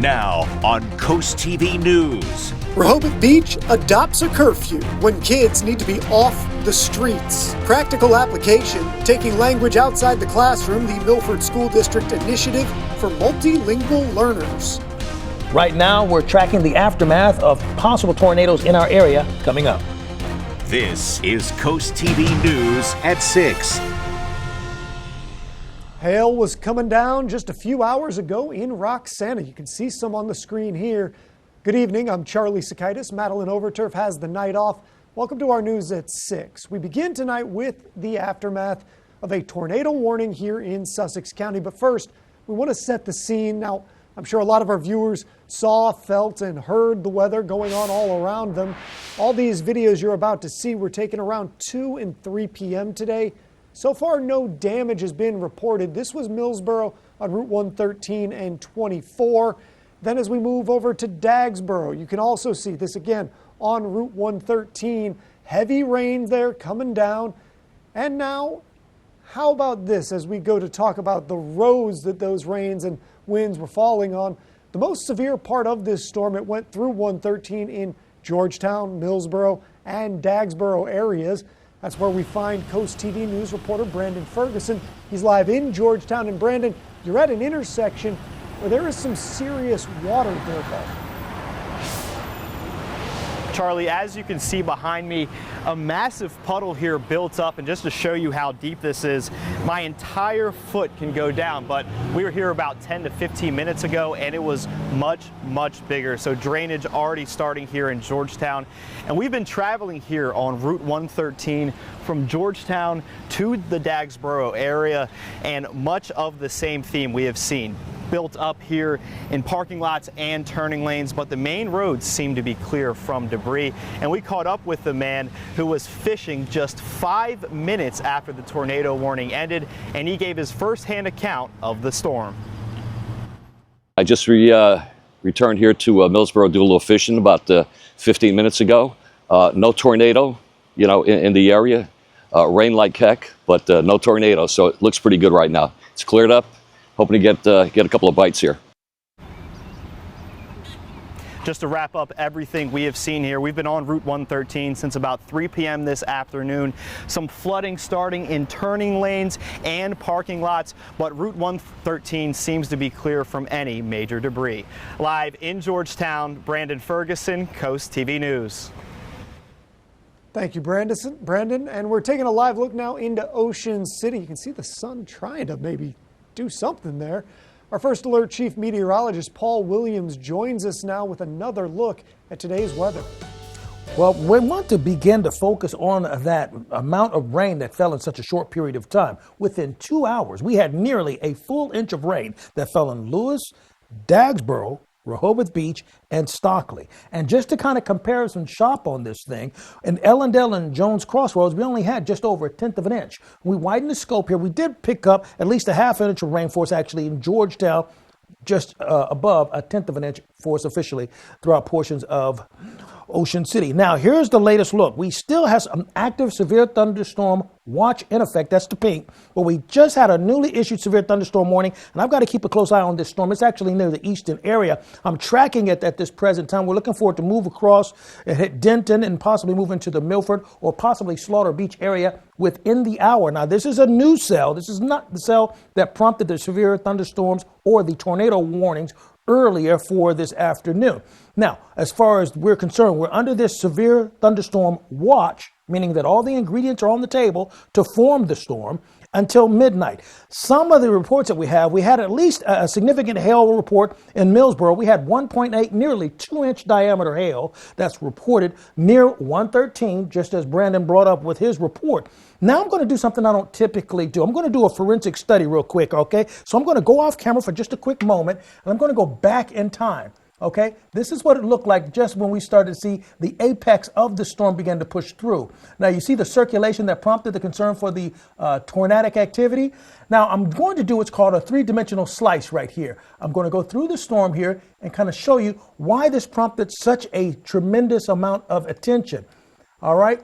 Now on CoastTV News. Rehoboth Beach adopts a curfew when kids need to be off the streets. Practical application, taking language outside the classroom, the Milford School District initiative for multilingual learners. Right now, we're tracking the aftermath of possible tornadoes in our area coming up. This is CoastTV News at 6. Hail was coming down just a few hours ago in Roxana. You can see some on the screen here. Good evening, I'm Charlie Sakaitis. Madeline Overturf has the night off. Welcome to our news at 6. We begin tonight with the aftermath of a tornado warning here in Sussex County. But first, we want to set the scene. Now, I'm sure a lot of our viewers saw, felt, and heard the weather going on all around them. All these videos you're about to see were taken around 2 and 3 p.m. today. So far, no damage has been reported. This was Millsboro on Route 113 and 24. Then as we move over to Dagsboro, you can also see this again on Route 113. Heavy rain there coming down. And now, how about this as we go to talk about the roads that those rains and winds were falling on? The most severe part of this storm, it went through 113 in Georgetown, Millsboro, and Dagsboro areas. That's where we find CoastTV News reporter Brandon Ferguson. He's live in Georgetown. And Brandon, you're at an intersection where there is some serious water buildup. Charlie, as you can see behind me, a massive puddle here built up, and just to show you how deep this is, my entire foot can go down, but we were here about 10 to 15 minutes ago and it was much bigger. So drainage already starting here in Georgetown, and we've been traveling here on Route 113 from Georgetown to the Dagsboro area, and much of the same theme we have seen built up here in parking lots and turning lanes, but the main roads seem to be clear from debris. And we caught up with the man who was fishing just 5 minutes after the tornado warning ended, and he gave his firsthand account of the storm. I just returned here to Millsboro to do a little fishing about 15 minutes ago. No tornado, in the area. Rain like heck, but no tornado, so it looks pretty good right now. It's cleared up. Hoping to get a couple of bites here. Just to wrap up everything we have seen here, we've been on Route 113 since about 3 p.m. this afternoon. Some flooding starting in turning lanes and parking lots, but Route 113 seems to be clear from any major debris. Live in Georgetown, Brandon Ferguson, CoastTV News. Thank you, Brandon. And we're taking a live look now into Ocean City. You can see the sun trying to maybe do something there. Our First Alert Chief Meteorologist Paul Williams joins us now with another look at today's weather. Well, we want to begin to focus on that amount of rain that fell in such a short period of time. Within 2 hours, we had nearly a full inch of rain that fell in Lewis, Dagsboro, Rehoboth Beach, and Stockley. And just to kind of comparison shop on this thing, in Ellendale and Jones Crossroads, we only had just over 1/10 of an inch. We widened the scope here. We did pick up at least a 1/2 inch of rainforest actually in Georgetown, just above 1/10 of an inch for us officially throughout portions of Ocean City. Now, here's the latest look. We still have an active severe thunderstorm watch in effect. That's the pink. But we just had a newly issued severe thunderstorm warning, and I've got to keep a close eye on this storm. It's actually near the eastern area. I'm tracking it at this present time. We're looking for it to move across and hit Denton and possibly move into the Milford or possibly Slaughter Beach area within the hour. Now, this is a new cell. This is not the cell that prompted the severe thunderstorms or the tornado warnings earlier for this afternoon. Now, as far as we're concerned, we're under this severe thunderstorm watch, meaning that all the ingredients are on the table to form the storm until midnight. Some of the reports that we had at least a significant hail report in Millsboro. We had 1.8, nearly 2-inch diameter hail that's reported near 113, just as Brandon brought up with his report. Now I'm going to do something I don't typically do. I'm going to do a forensic study real quick, okay? So I'm going to go off camera for just a quick moment, and I'm going to go back in time. Okay, this is what it looked like just when we started to see the apex of the storm begin to push through. Now you see the circulation that prompted the concern for the tornadic activity. Now I'm going to do what's called a 3-dimensional slice right here. I'm going to go through the storm here and kind of show you why this prompted such a tremendous amount of attention. All right,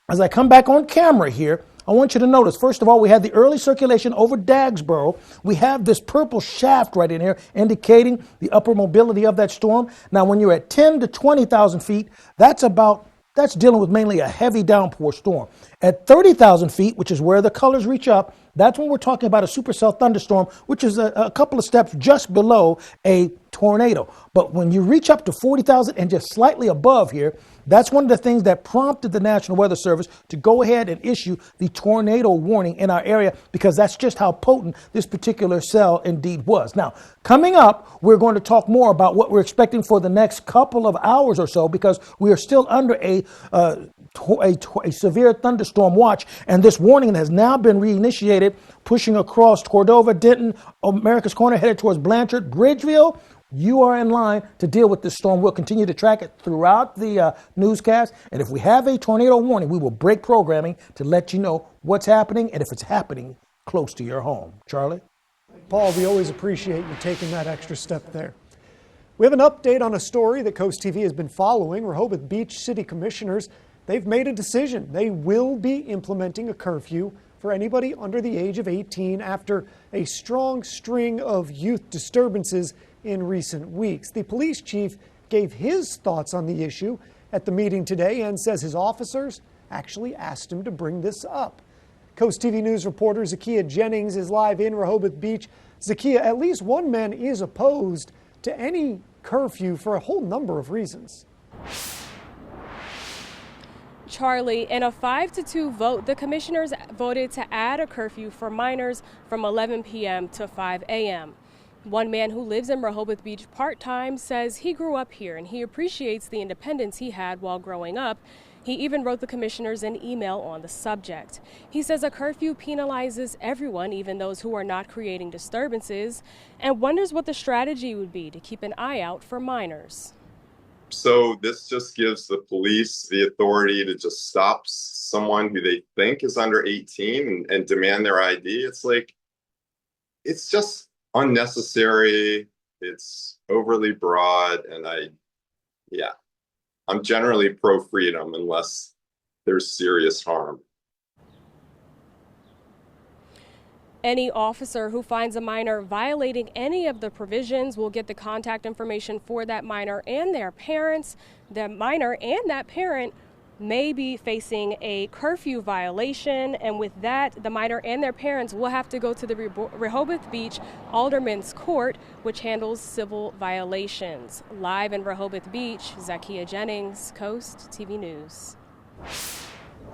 as I come back on camera here, I want you to notice, first of all, we had the early circulation over Dagsboro. We have this purple shaft right in here indicating the upper mobility of that storm. Now, when you're at 10 to 20,000 feet, that's dealing with mainly a heavy downpour storm. At 30,000 feet, which is where the colors reach up, that's when we're talking about a supercell thunderstorm, which is a couple of steps just below a tornado. But when you reach up to 40,000 and just slightly above here, that's one of the things that prompted the National Weather Service to go ahead and issue the tornado warning in our area, because that's just how potent this particular cell indeed was. Now, coming up, we're going to talk more about what we're expecting for the next couple of hours or so, because we are still under a severe thunderstorm watch, and this warning has now been reinitiated, pushing across Cordova, Denton, America's Corner, headed towards Blanchard, Bridgeville. You are in line to deal with this storm. We'll continue to track it throughout the newscast. And if we have a tornado warning, we will break programming to let you know what's happening and if it's happening close to your home. Charlie? Paul, we always appreciate you taking that extra step there. We have an update on a story that Coast TV has been following. Rehoboth Beach City Commissioners, they've made a decision. They will be implementing a curfew for anybody under the age of 18 after a strong string of youth disturbances in recent weeks. The police chief gave his thoughts on the issue at the meeting today and says his officers actually asked him to bring this up. Coast TV News reporter Zakiya Jennings is live in Rehoboth Beach. Zakiya, at least one man is opposed to any curfew for a whole number of reasons. Charlie, in a 5-2 vote, the commissioners voted to add a curfew for minors from 11 p.m. to 5 a.m. One man who lives in Rehoboth Beach part-time says he grew up here and he appreciates the independence he had while growing up. He even wrote the commissioners an email on the subject. He says a curfew penalizes everyone, even those who are not creating disturbances, and wonders what the strategy would be to keep an eye out for minors. So this just gives the police the authority to just stop someone who they think is under 18 and demand their ID. It's like, it's just unnecessary. It's overly broad. And I'm generally pro-freedom unless there's serious harm. Any officer who finds a minor violating any of the provisions will get the contact information for that minor and their parents. The minor and that parent may be facing a curfew violation, and with that, the minor and their parents will have to go to the Rehoboth Beach Alderman's Court, which handles civil violations. Live in Rehoboth Beach, Zakiya Jennings, Coast TV News.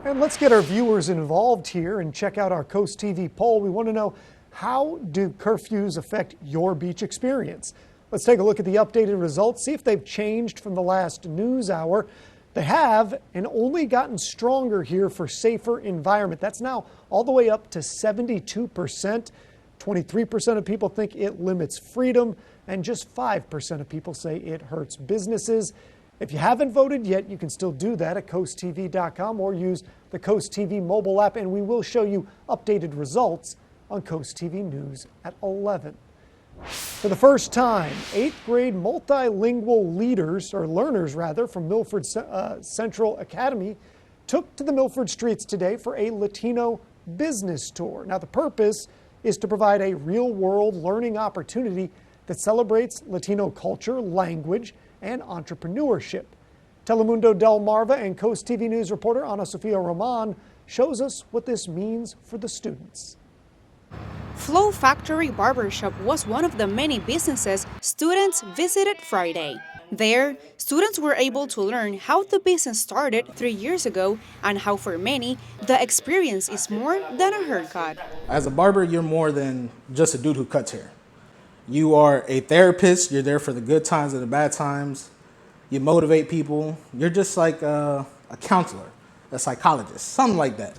And let's get our viewers involved here and check out our Coast TV poll. We want to know, how do curfews affect your beach experience? Let's take a look at the updated results, see if they've changed from the last news hour. They have, and only gotten stronger here for safer environment. That's now all the way up to 72%. 23% of people think it limits freedom, and just 5% of people say it hurts businesses. If you haven't voted yet, you can still do that at coasttv.com or use the Coast TV mobile app, and we will show you updated results on Coast TV News at 11. For the first time, 8th grade multilingual learners from Milford Central Academy took to the Milford streets today for a Latino business tour. Now, the purpose is to provide a real-world learning opportunity that celebrates Latino culture, language, and entrepreneurship. Telemundo Del Marva and Coast TV News reporter Ana Sofia Roman shows us what this means for the students. Flow Factory Barbershop was one of the many businesses students visited Friday. There, students were able to learn how the business started 3 years ago and how for many, the experience is more than a haircut. As a barber, you're more than just a dude who cuts hair. You are a therapist. You're there for the good times and the bad times. You motivate people. You're just like a counselor, a psychologist, something like that.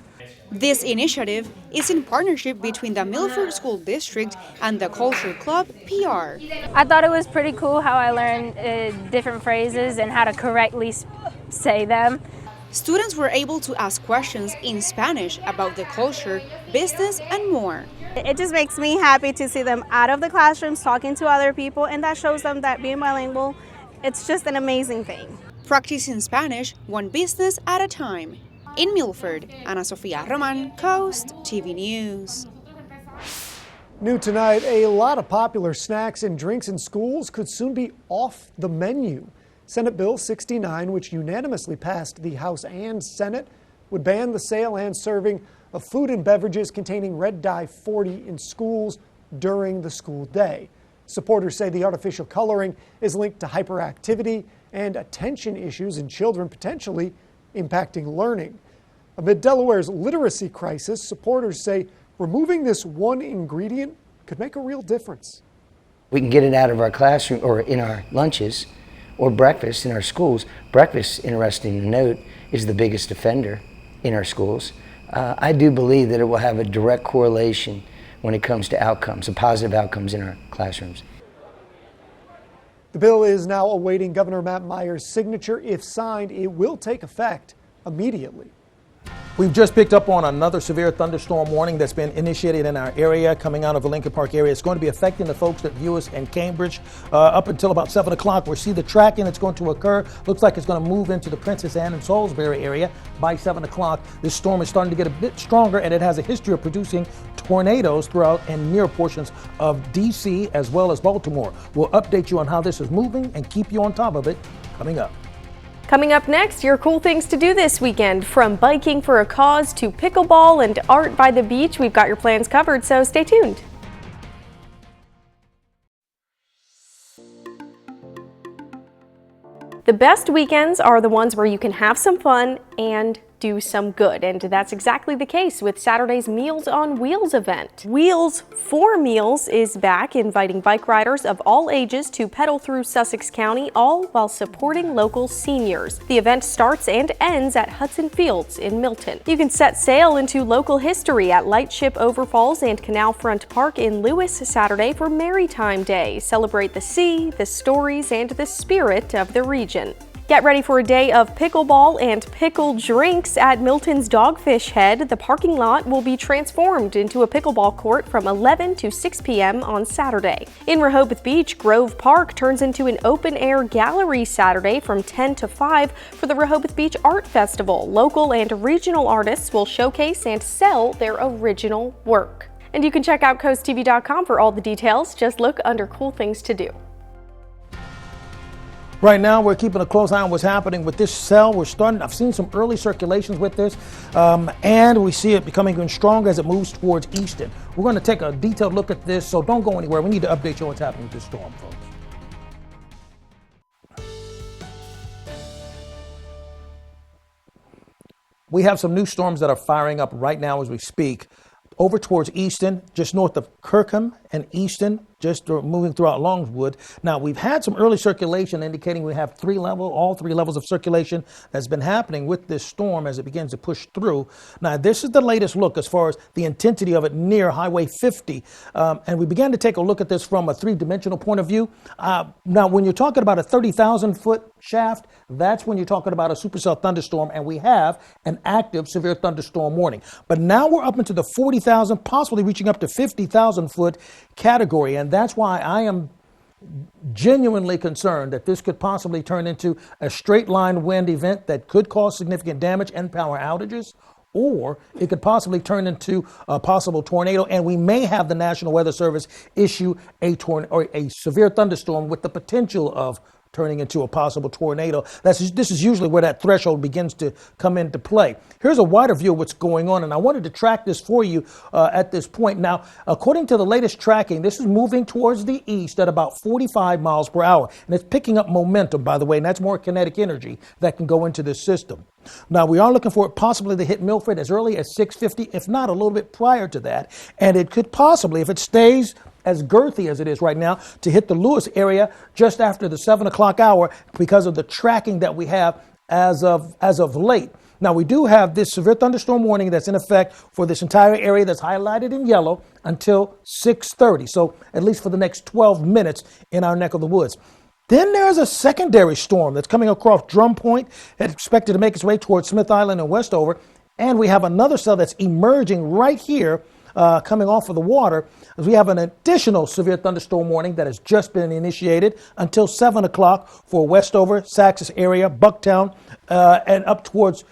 This initiative is in partnership between the Milford School District and the Culture Club PR. I thought it was pretty cool how I learned different phrases and how to correctly say them. Students were able to ask questions in Spanish about the culture, business, and more. It just makes me happy to see them out of the classrooms talking to other people, and that shows them that being bilingual, it's just an amazing thing. Practicing Spanish one business at a time. In Milford, Ana Sofia Roman, Coast TV News. New tonight, a lot of popular snacks and drinks in schools could soon be off the menu. Senate Bill 69, which unanimously passed the House and Senate, would ban the sale and serving of food and beverages containing red dye 40 in schools during the school day. Supporters say the artificial coloring is linked to hyperactivity and attention issues in children, potentially impacting learning. Amid Delaware's literacy crisis, supporters say removing this one ingredient could make a real difference. We can get it out of our classroom or in our lunches or breakfast in our schools. Breakfast, interesting to note, is the biggest offender in our schools. I do believe that it will have a direct correlation when it comes to outcomes, and positive outcomes in our classrooms. The bill is now awaiting Governor Matt Meyer's signature. If signed, it will take effect immediately. We've just picked up on another severe thunderstorm warning that's been initiated in our area coming out of the Lincoln Park area. It's going to be affecting the folks that view us in Cambridge up until about 7 o'clock. We'll see the tracking that's going to occur. Looks like it's going to move into the Princess Anne and Salisbury area by 7 o'clock. This storm is starting to get a bit stronger, and it has a history of producing tornadoes throughout and near portions of D.C. as well as Baltimore. We'll update you on how this is moving and keep you on top of it coming up. Coming up next, your cool things to do this weekend. From biking for a cause to pickleball and art by the beach, we've got your plans covered, so stay tuned. The best weekends are the ones where you can have some fun and do some good, and that's exactly the case with Saturday's Meals on Wheels event. Wheels for Meals is back, inviting bike riders of all ages to pedal through Sussex County, all while supporting local seniors. The event starts and ends at Hudson Fields in Milton. You can set sail into local history at Lightship Overfalls and Canal Front Park in Lewis Saturday for Maritime Day. Celebrate the sea, the stories, and the spirit of the region. Get ready for a day of pickleball and pickled drinks at Milton's Dogfish Head. The parking lot will be transformed into a pickleball court from 11 to 6 p.m. on Saturday. In Rehoboth Beach, Grove Park turns into an open-air gallery Saturday from 10 to 5 for the Rehoboth Beach Art Festival. Local and regional artists will showcase and sell their original work. And you can check out CoastTV.com for all the details. Just look under Cool Things to Do. Right now, we're keeping a close eye on what's happening with this cell. I've seen some early circulations with this, and we see it becoming even stronger as it moves towards Easton. We're going to take a detailed look at this, so don't go anywhere. We need to update you on what's happening with this storm, folks. We have some new storms that are firing up right now as we speak. Over towards Easton, just north of Kirkham and Easton, just moving throughout Longwood. Now, we've had some early circulation indicating we have all three levels of circulation that's been happening with this storm as it begins to push through. Now, this is the latest look as far as the intensity of it near Highway 50. And we began to take a look at this from a three-dimensional point of view. Now, when you're talking about a 30,000-foot shaft, that's when you're talking about a supercell thunderstorm, and we have an active severe thunderstorm warning. But now we're up into the 40,000, possibly reaching up to 50,000-foot category, and that's why I am genuinely concerned that this could possibly turn into a straight line wind event that could cause significant damage and power outages, or it could possibly turn into a possible tornado, and we may have the National Weather Service issue a severe thunderstorm with the potential of turning into a possible tornado. This is usually where that threshold begins to come into play. Here's a wider view of what's going on, and I wanted to track this for you at this point. Now, according to the latest tracking, this is moving towards the east at about 45 miles per hour, and it's picking up momentum, by the way, and that's more kinetic energy that can go into this system. Now, we are looking for it possibly to hit Milford as early as 6:50, if not a little bit prior to that, and it could possibly, if it stays as girthy as it is right now, to hit the Lewis area just after the 7 o'clock hour because of the tracking that we have as of late. Now, we do have this severe thunderstorm warning that's in effect for this entire area that's highlighted in yellow until 6:30. So at least for the next 12 minutes in our neck of the woods. Then there's a secondary storm that's coming across Drum Point and expected to make its way towards Smith Island and Westover. And we have another cell that's emerging right here coming off of the water. We have an additional severe thunderstorm warning that has just been initiated until 7 o'clock for Westover, Saxes area, Bucktown, and up towards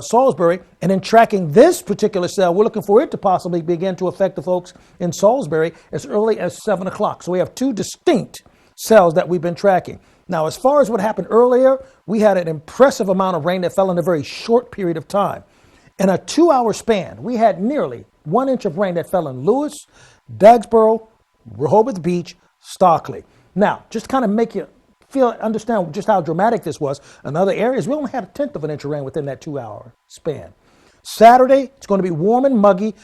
Salisbury. And in tracking this particular cell, we're looking for it to possibly begin to affect the folks in Salisbury as early as 7 o'clock. So we have two distinct cells that we've been tracking. Now, as far as what happened earlier, we had an impressive amount of rain that fell in a very short period of time. In a 2-hour span, we had nearly 1 inch of rain that fell in Lewis, Dagsboro, Rehoboth Beach, Stockley. Now, just kind of make you understand just how dramatic this was. In other areas, we only had 1/10 of an inch of rain within that 2-hour span. Saturday, it's going to be warm and muggy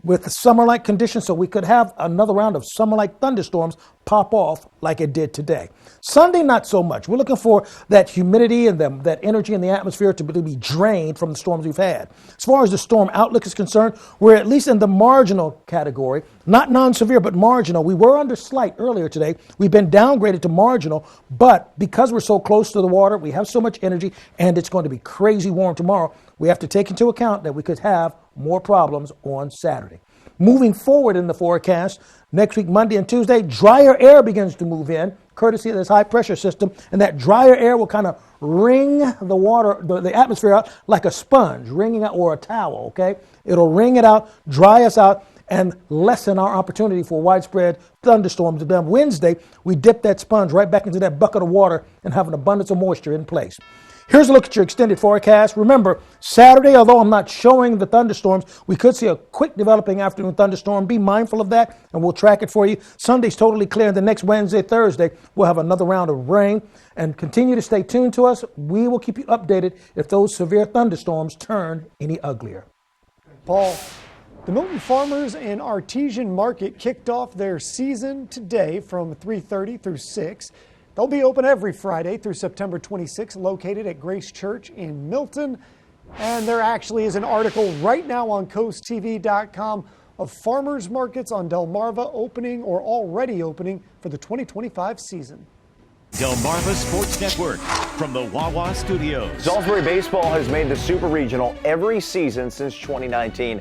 with summer-like conditions, so we could have another round of summer-like thunderstorms pop off like it did today. Sunday, not so much. We're looking for that humidity and that energy in the atmosphere to be drained from the storms we've had. As far as the storm outlook is concerned, we're at least in the marginal category, not non-severe, but marginal. We were under slight earlier today. We've been downgraded to marginal, but because we're so close to the water, we have so much energy, and it's going to be crazy warm tomorrow, we have to take into account that we could have more problems on Saturday. Moving forward in the forecast, next week, Monday and Tuesday, drier air begins to move in, courtesy of this high pressure system, and that drier air will kind of wring the water, the atmosphere out like a sponge, wringing out, or a towel, okay? It'll wring it out, dry us out, and lessen our opportunity for widespread thunderstorms. Then Wednesday, we dip that sponge right back into that bucket of water and have an abundance of moisture in place. Here's a look at your extended forecast. Remember, Saturday, although I'm not showing the thunderstorms, we could see a quick developing afternoon thunderstorm. Be mindful of that, and we'll track it for you. Sunday's totally clear. And the next Wednesday, Thursday, we'll have another round of rain. And continue to stay tuned to us. We will keep you updated if those severe thunderstorms turn any uglier. Paul, the Milton Farmers and Artesian Market kicked off their season today from 3:30 through 6. They'll be open every Friday through September 26, located at Grace Church in Milton. And there actually is an article right now on CoastTV.com of farmers markets on Delmarva opening or already opening for the 2025 season. Delmarva Sports Network from the Wawa Studios. Salisbury baseball has made the Super Regional every season since 2019,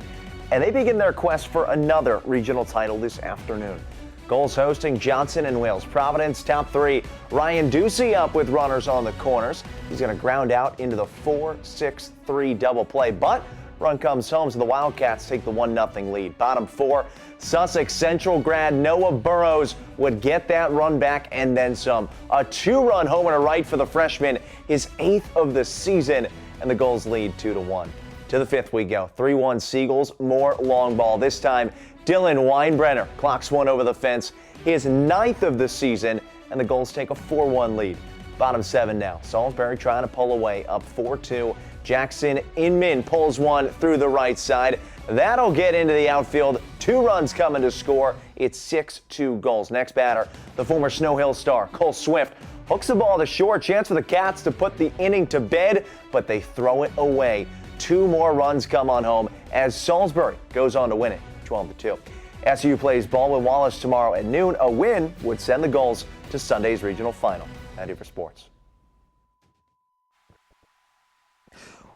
and they begin their quest for another regional title this afternoon. Gulls hosting Johnson and Wales Providence. Top three, Ryan Ducey up with runners on the corners. He's going to ground out into the 4-6-3 double play, but run comes home, so the Wildcats take the 1-0 lead. Bottom four, Sussex Central grad Noah Burrows would get that run back and then some. A 2-run homer to right for the freshman, his 8th of the season, and the Gulls lead 2-1. To the 5th we go. 3-1 Seagulls, more long ball. This time, Dylan Weinbrenner clocks one over the fence, his 9th of the season, and the Gulls take a 4-1 lead. Bottom 7 now. Salisbury trying to pull away, up 4-2. Jackson Inman pulls one through the right side. That'll get into the outfield. 2 runs coming to score. It's 6-2 Gulls. Next batter, the former Snow Hill star, Cole Swift, hooks the ball to short. Chance for the Cats to put the inning to bed, but they throw it away. 2 more runs come on home as Salisbury goes on to win it. 12-2. SU plays ball with Wallace tomorrow at noon. A win would send the Gulls to Sunday's regional final. Now for sports.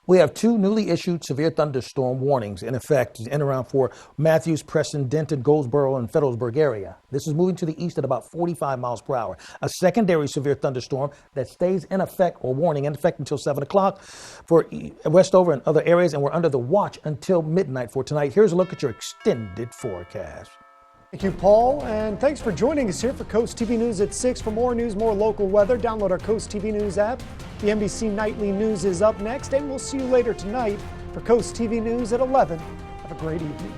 We have 2 newly issued severe thunderstorm warnings in effect in around for Matthews, Preston, Denton, Goldsboro, and Federalsburg area. This is moving to the east at about 45 miles per hour. A secondary severe thunderstorm that stays in effect, or warning in effect, until 7 o'clock for Westover and other areas, and we're under the watch until midnight for tonight. Here's a look at your extended forecast. Thank you, Paul, and thanks for joining us here for Coast TV News at 6. For more news, more local weather, download our Coast TV News app. The NBC Nightly News is up next, and we'll see you later tonight for Coast TV News at 11. Have a great evening.